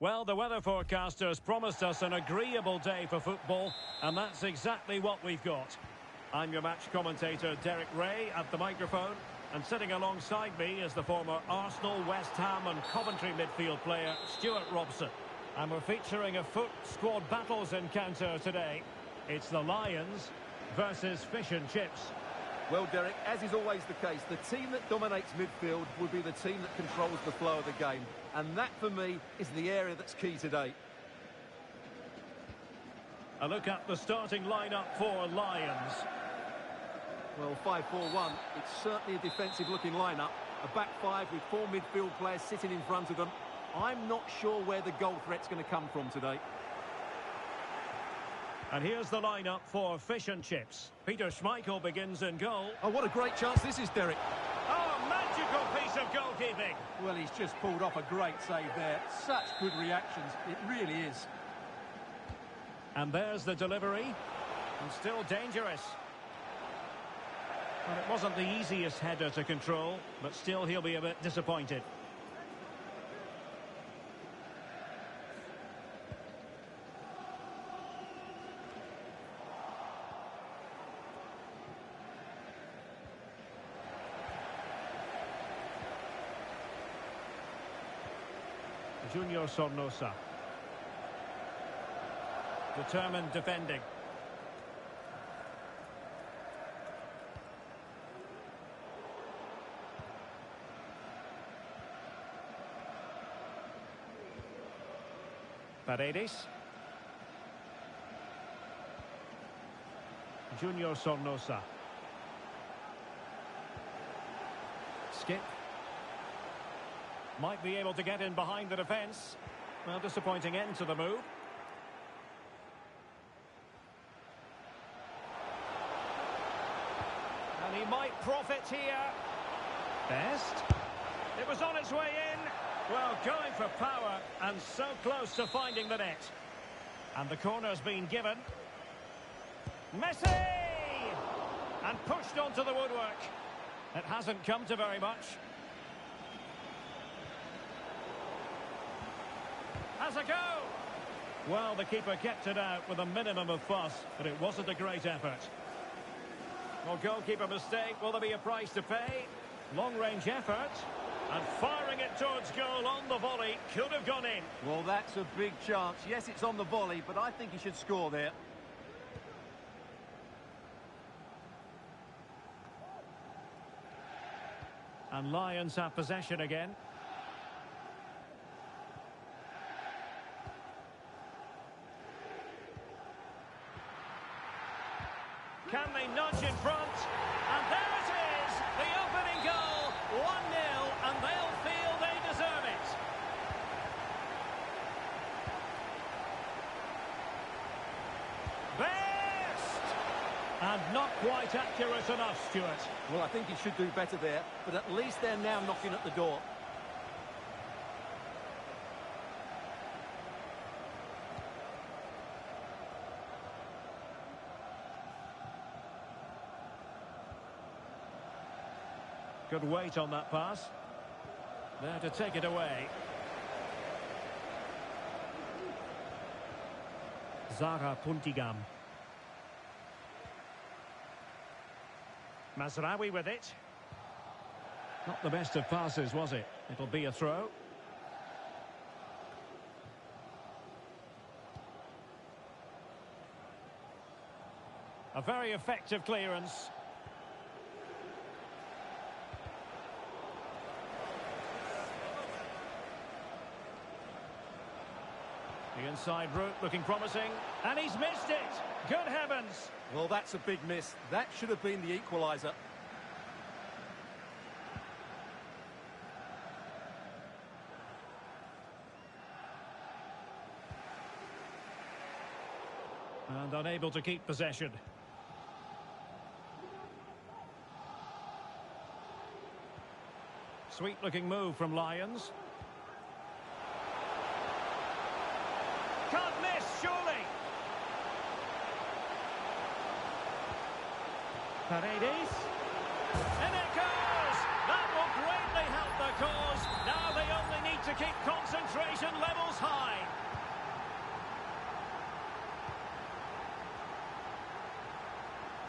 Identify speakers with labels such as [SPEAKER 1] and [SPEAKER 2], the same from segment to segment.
[SPEAKER 1] Well, the weather forecasters promised us an agreeable day for football, and that's exactly what we've got. I'm your match commentator, Derek Ray, at the microphone, and sitting alongside me is the former Arsenal, West Ham and Coventry midfield player, Stuart Robson. And we're featuring a FUT squad battles encounter today. It's the Lions versus Fish and Chips.
[SPEAKER 2] Well, Derek, as is always the case, the team that dominates midfield will be the team that controls the flow of the game. And that, for me, is the area that's key today.
[SPEAKER 1] A look at the starting lineup for Lions.
[SPEAKER 2] Well, 5-4-1, it's certainly a defensive-looking lineup. A back five with four midfield players sitting in front of them. I'm not sure where the goal threat's going to come from today.
[SPEAKER 1] And here's the lineup for Fish and Chips. Peter Schmeichel begins in goal.
[SPEAKER 2] Oh, what a great chance this is, Derek.
[SPEAKER 1] Oh, magical piece of goalkeeping.
[SPEAKER 3] Well, he's just pulled off a great save there. Such good reactions, it really is.
[SPEAKER 1] And there's the delivery. And still dangerous. Well, it wasn't the easiest header to control, but still he'll be a bit disappointed. Junior Sornosa. Determined defending. Paredes. Junior Sornosa. Skip. Might be able to get in behind the defence. Well, disappointing end to the move. And he might profit here. Best. It was on its way in. Well, going for power and so close to finding the net. And the corner's been given. Messi! And pushed onto the woodwork. It hasn't come to very much. Has a go! Well, the keeper kept it out with a minimum of fuss, but it wasn't a great effort. Well, goalkeeper mistake. Will there be a price to pay? Long-range effort. And firing it towards goal on the volley. Could have gone in.
[SPEAKER 2] Well, that's a big chance. Yes, it's on the volley, but I think he should score there.
[SPEAKER 1] And Lions have possession again. Can they nudge in front? And there it is! The opening goal! 1-0, and they'll feel they deserve it. Best! And not quite accurate enough, Stuart.
[SPEAKER 2] Well, I think he should do better there, but at least they're now knocking at the door.
[SPEAKER 1] Good weight on that pass. There to take it away. Zara Puntigam. Mazraoui with it. Not the best of passes, was it? It'll be a throw. A very effective clearance. The inside route looking promising. And he's missed it. Good heavens.
[SPEAKER 2] Well, that's a big miss. That should have been the equaliser.
[SPEAKER 1] And unable to keep possession. Sweet looking move from Lions. Can't miss, surely. Paredes. And it goes! That will greatly help the cause. Now they only need to keep concentration levels high.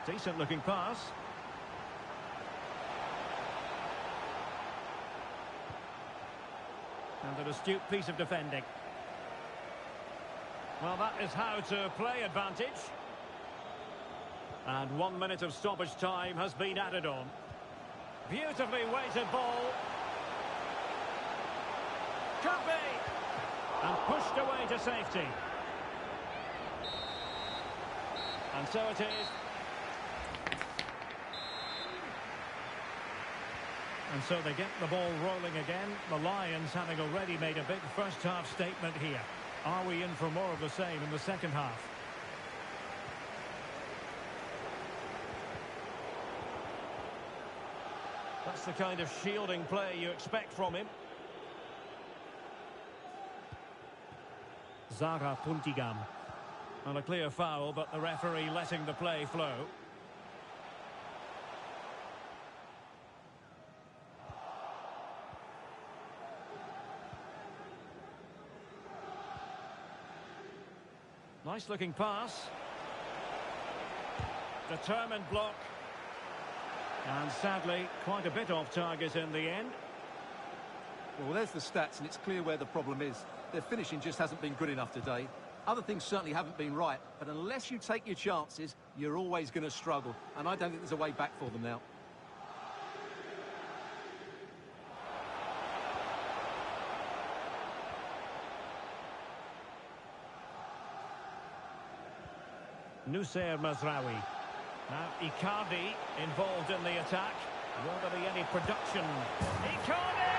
[SPEAKER 1] Decent looking pass. And an astute piece of defending. Well, that is how to play advantage. And 1 minute of stoppage time has been added on. Beautifully weighted ball. Could be. And pushed away to safety. And so it is. And so they get the ball rolling again. The Lions having already made a big first-half statement here. Are we in for more of the same in the second half? That's the kind of shielding play you expect from him. Zara Puntigam. And a clear foul, but the referee letting the play flow. Nice looking pass. Determined block. And sadly, quite a bit off target in the end.
[SPEAKER 2] Well, there's the stats, and it's clear where the problem is. Their finishing just hasn't been good enough today. Other things certainly haven't been right, but unless you take your chances, you're always going to struggle. And I don't think there's a way back for them now.
[SPEAKER 1] Noussair Mazraoui. Now Icardi involved in the attack. Will there be any production? Icardi!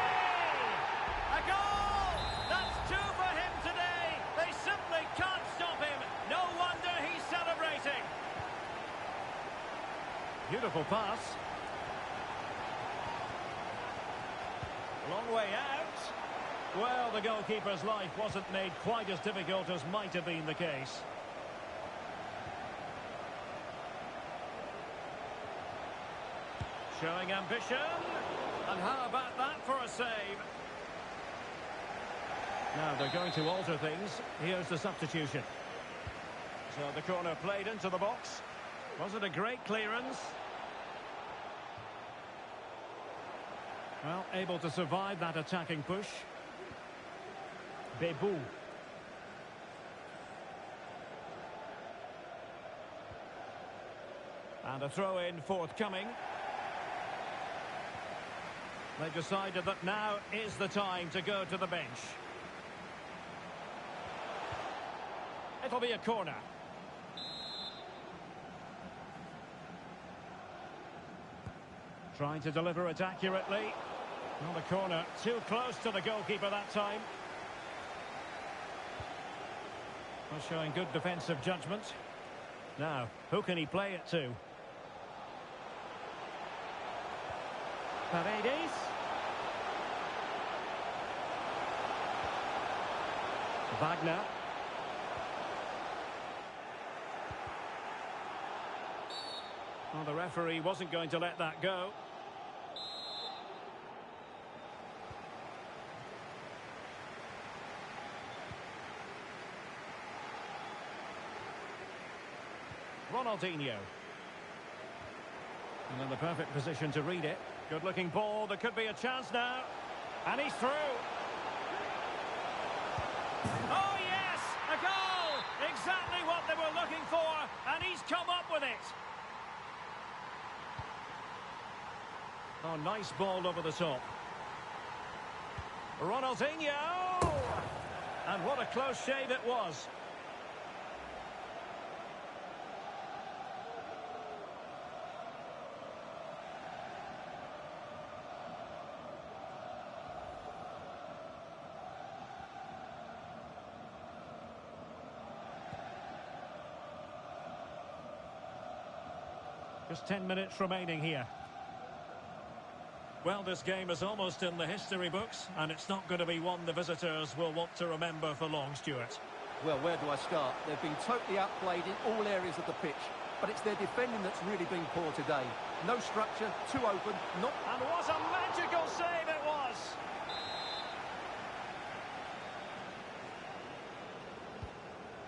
[SPEAKER 1] A goal! That's two for him today. They simply can't stop him. No wonder he's celebrating. Beautiful pass. Long way out. Well, the goalkeeper's life wasn't made quite as difficult as might have been the case. Showing ambition. And how about that for a save? Now they're going to alter things. Here's the substitution. So the corner played into the box. Was it a great clearance? Well, able to survive that attacking push. Bebou. And a throw-in forthcoming. They've decided that now is the time to go to the bench. It'll be a corner. Trying to deliver it accurately. On the corner, too close to the goalkeeper that time. Well, showing good defensive judgment. Now, who can he play it to? Paredes. Wagner. Well, the referee wasn't going to let that go. Ronaldinho. And in the perfect position to read it. Good looking ball, there could be a chance now. And he's through. Oh yes, a goal! Exactly what they were looking for, and he's come up with it. Oh, nice ball over the top. Ronaldinho! And what a close shave it was. Just 10 minutes remaining here. Well, this game is almost in the history books, and it's not going to be one the visitors will want to remember for long, Stuart.
[SPEAKER 2] Well, where do I start? They've been totally outplayed in all areas of the pitch. but it's their defending that's really been poor today. No structure, too open, not...
[SPEAKER 1] And what a magical save it was!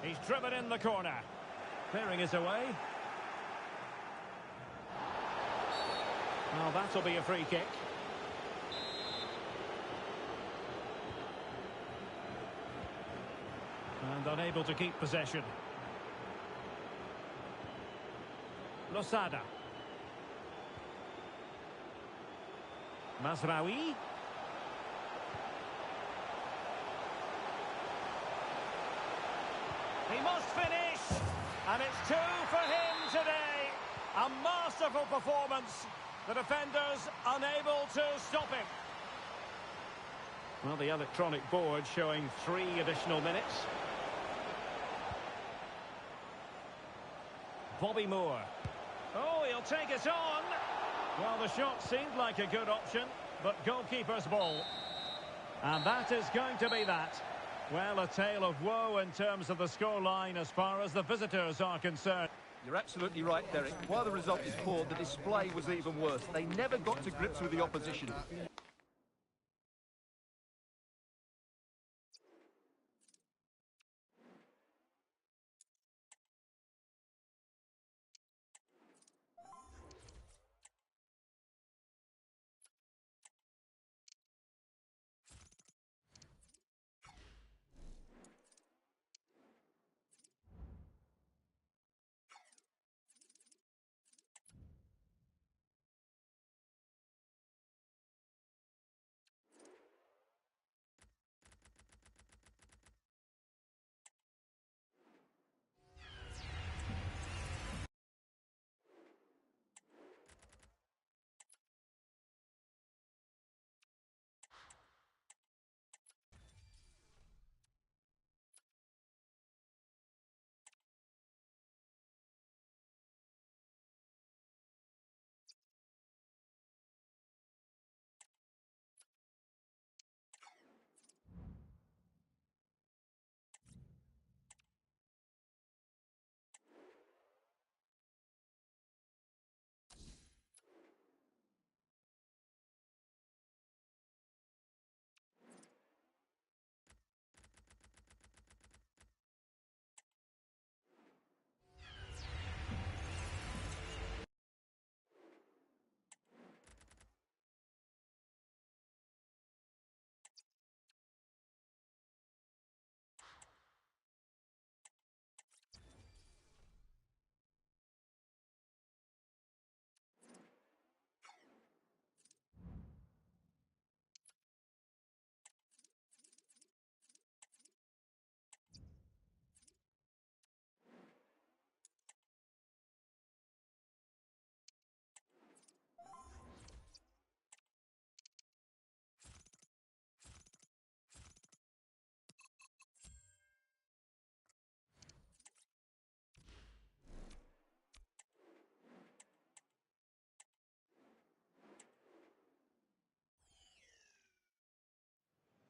[SPEAKER 1] He's driven in the corner. Clearing is away. Well, that'll be a free kick. And unable to keep possession. Losada. Mazraoui. He must finish. And it's 2 for him today. A masterful performance. The defenders unable to stop him. Well, the electronic board showing 3 additional minutes. Bobby Moore. Oh, he'll take it on. Well, the shot seemed like a good option, but goalkeeper's ball. And that is going to be that. Well, a tale of woe in terms of the scoreline as far as the visitors are concerned.
[SPEAKER 2] You're absolutely right, Derek. While the result is poor, the display was even worse. They never got to grips with the opposition.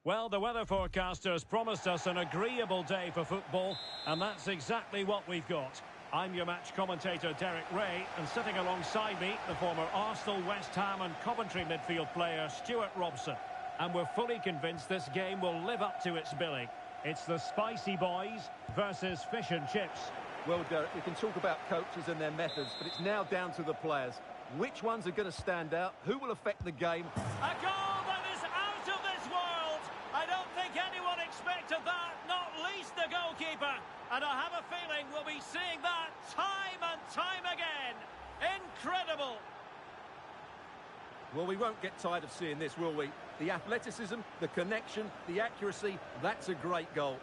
[SPEAKER 1] Well, the weather forecasters promised us an agreeable day for football, and that's exactly what we've got. I'm your match commentator, Derek Ray, and sitting alongside me, the former Arsenal, West Ham and Coventry midfield player, Stuart Robson. And we're fully convinced this game will live up to its billing. It's the Spicy Boys versus Fish and Chips.
[SPEAKER 2] Well, Derek, we can talk about coaches and their methods, but it's now down to the players. Which ones are going to stand out? Who will affect the game?
[SPEAKER 1] A goal that is out of this world! I don't think anyone expected that, not least the goalkeeper. And I have a feeling we'll be seeing that time and time again. Incredible!
[SPEAKER 2] Well, we won't get tired of seeing this, will we? The athleticism, the connection, the accuracy, that's a great goal.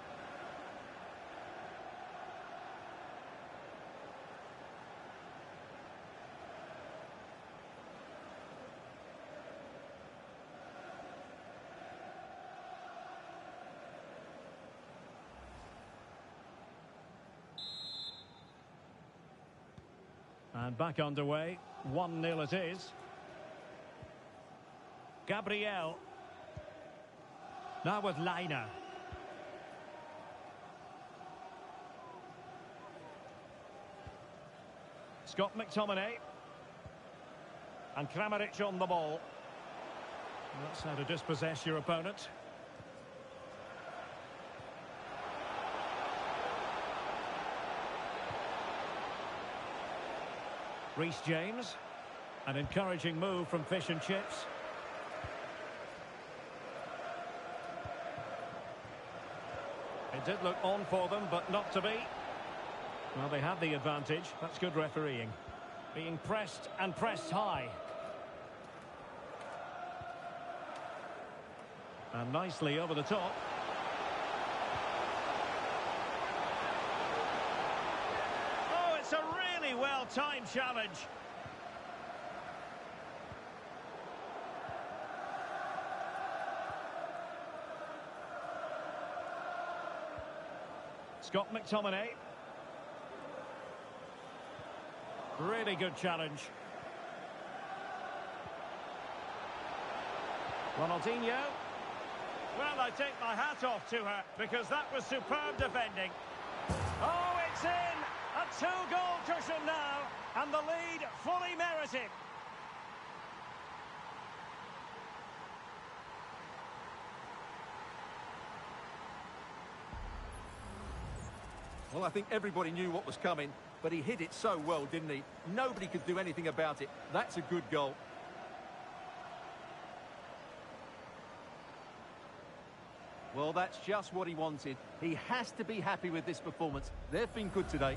[SPEAKER 1] And back underway, 1-0 it is. Gabriel. Now with Lainer. Scott McTominay. And Kramaric on the ball. That's how to dispossess your opponent. Reece James. An encouraging move from Fish and Chips. It did look on for them, but not to be. Well, they had the advantage. That's good refereeing. Being pressed and pressed high. And nicely over the top. Oh, it's a really well-timed challenge. Scott McTominay. Really good challenge. Ronaldinho. Well, I take my hat off to her because that was superb defending. Oh, it's in! A two-goal cushion now, and the lead fully merited.
[SPEAKER 2] Well, I think everybody knew what was coming, but he hit it so well, didn't he? Nobody could do anything about it. That's a good goal. Well, that's just what he wanted. He has to be happy with this performance. They've been good today.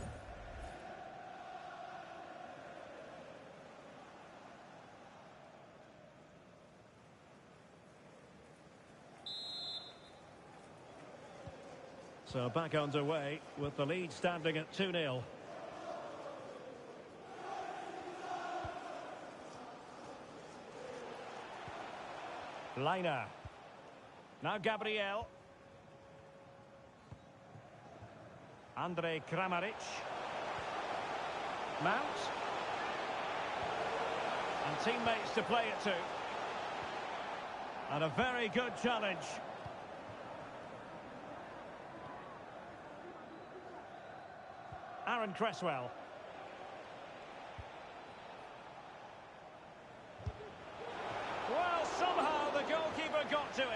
[SPEAKER 1] So back underway with the lead standing at 2-0. Lainer. Now Gabriel. Andrej Kramaric. Mount. And teammates to play it to. And a very good challenge. Aaron Cresswell. Well, somehow the goalkeeper got to it.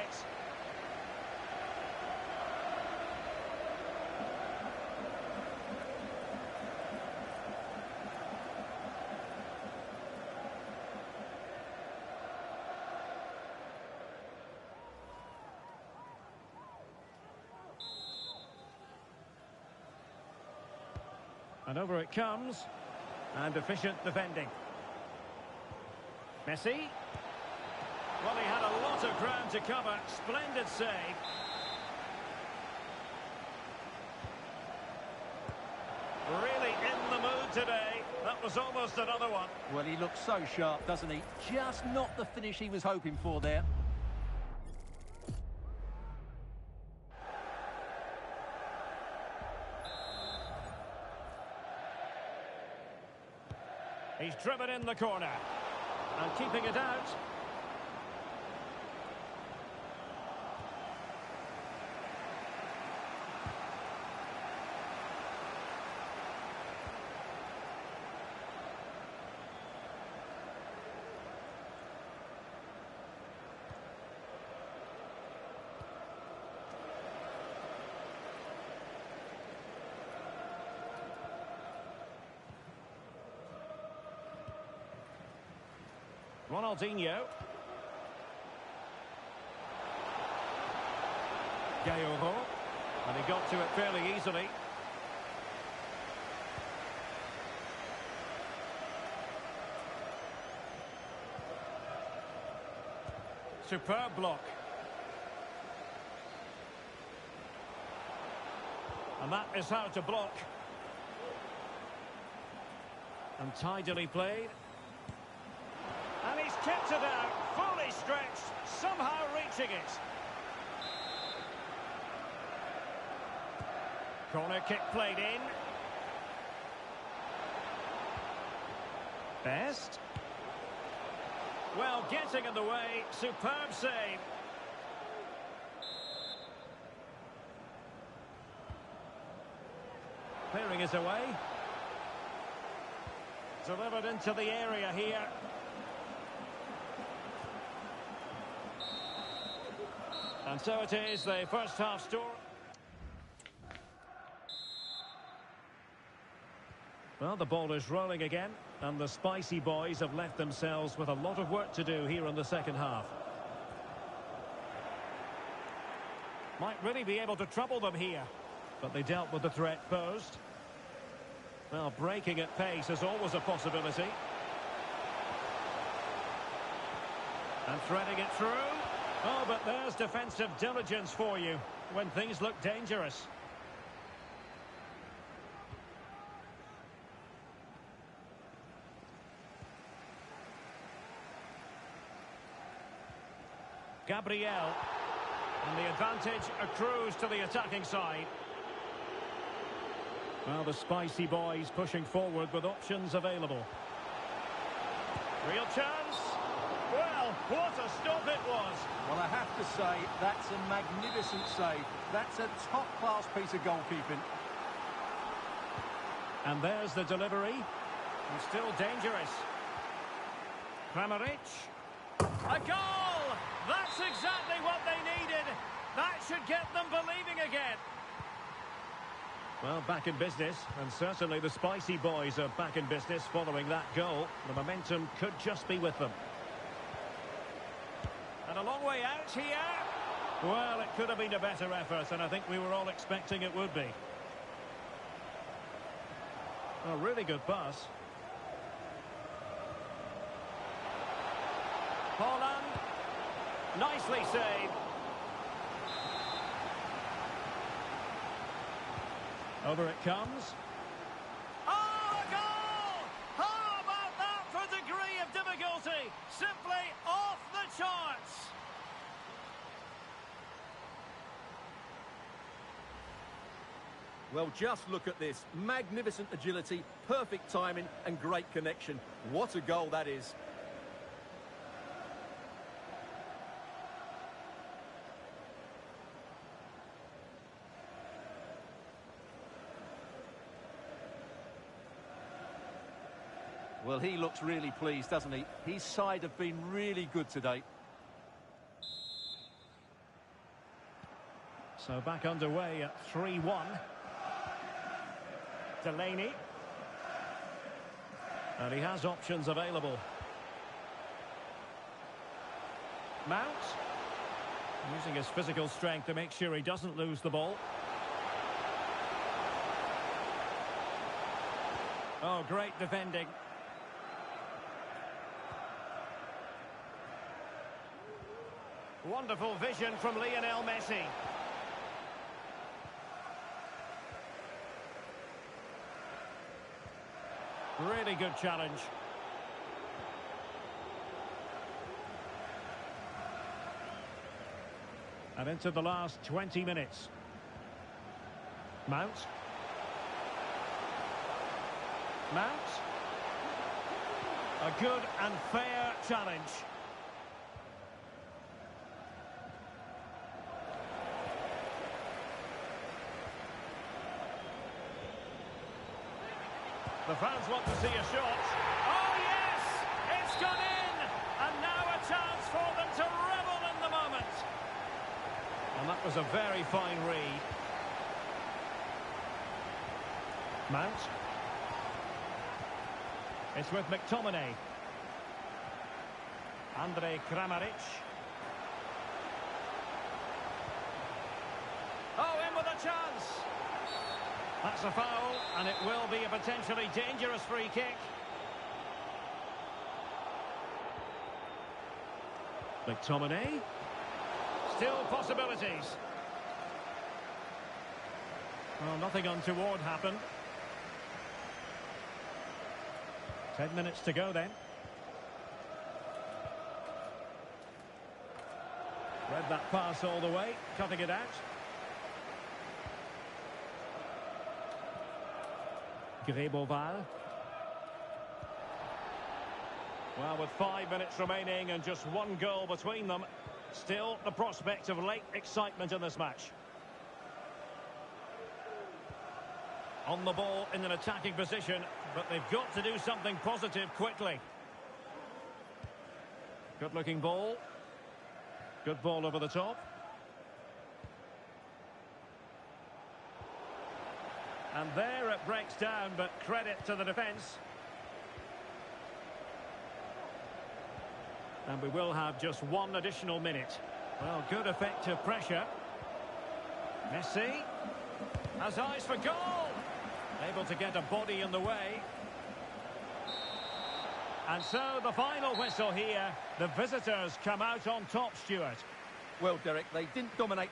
[SPEAKER 1] And over it comes. And efficient defending. Messi. Well, he had a lot of ground to cover. Splendid save. Really in the mood today. That was almost another one.
[SPEAKER 2] Well, he looks so sharp, doesn't he? Just not the finish he was hoping for there.
[SPEAKER 1] He's driven in the corner. And keeping it out. Ronaldinho. Gayoho. And he got to it fairly easily. Superb block. And that is how to block. And tidily played. And he's kept it out, fully stretched, somehow reaching it. Corner kick played in. Best. Well, getting in the way, superb save. Clearing it away. Delivered into the area here. And so it is, the first half story. Well, the ball is rolling again, and the Spicy Boys have left themselves with a lot of work to do here in the second half. Might really be able to trouble them here, but they dealt with the threat posed. Well, breaking at pace is always a possibility. And threading it through. Oh, but there's defensive diligence for you when things look dangerous. Gabriel. And the advantage accrues to the attacking side. Well, the Spicy Boys pushing forward with options available. Real chance. Well, what a stop it was.
[SPEAKER 3] Well, I have to say, that's a magnificent save. That's a top-class piece of goalkeeping.
[SPEAKER 1] And there's the delivery. And still dangerous. Kramaric. A goal! That's exactly what they needed. That should get them believing again. Well, back in business, and certainly the Spicy Boys are back in business following that goal. The momentum could just be with them. And a long way out here. Well, it could have been a better effort, and I think we were all expecting it would be. A really good pass. Holland. Nicely saved. Over it comes. Oh, a goal! How about that for degree of difficulty? Simply off the charts.
[SPEAKER 2] Well, just look at this. Magnificent agility, perfect timing and great connection. What a goal that is. Well, he looks really pleased, doesn't he? His side have been really good today.
[SPEAKER 1] So back underway at 3-1. Delaney. And he has options available. Mount. Using his physical strength to make sure he doesn't lose the ball. Oh, great defending. Wonderful vision from Lionel Messi. Really good challenge. And into the last 20 minutes. Mount. Mount. A good and fair challenge. The fans want to see a shot. Oh, yes! It's gone in! And now a chance for them to revel in the moment. And that was a very fine read. Mount. It's with McTominay. Andrej Kramaric. Oh, in with a chance! That's a foul, and it will be a potentially dangerous free kick. McTominay. Still possibilities. Well, nothing untoward happened. 10 minutes to go then. Read that pass all the way, cutting it out. Greboval. Well, with 5 minutes remaining and just one goal between them, still the prospect of late excitement in this match. On the ball in an attacking position, but they've got to do something positive quickly. Good-looking ball. Good ball over the top. And there it breaks down, but credit to the defence. And we will have just one additional minute. Well, good effective pressure. Messi has eyes for goal. Able to get a body in the way. And so the final whistle here. The visitors come out on top, Stuart.
[SPEAKER 2] Well, Derek, they didn't dominate.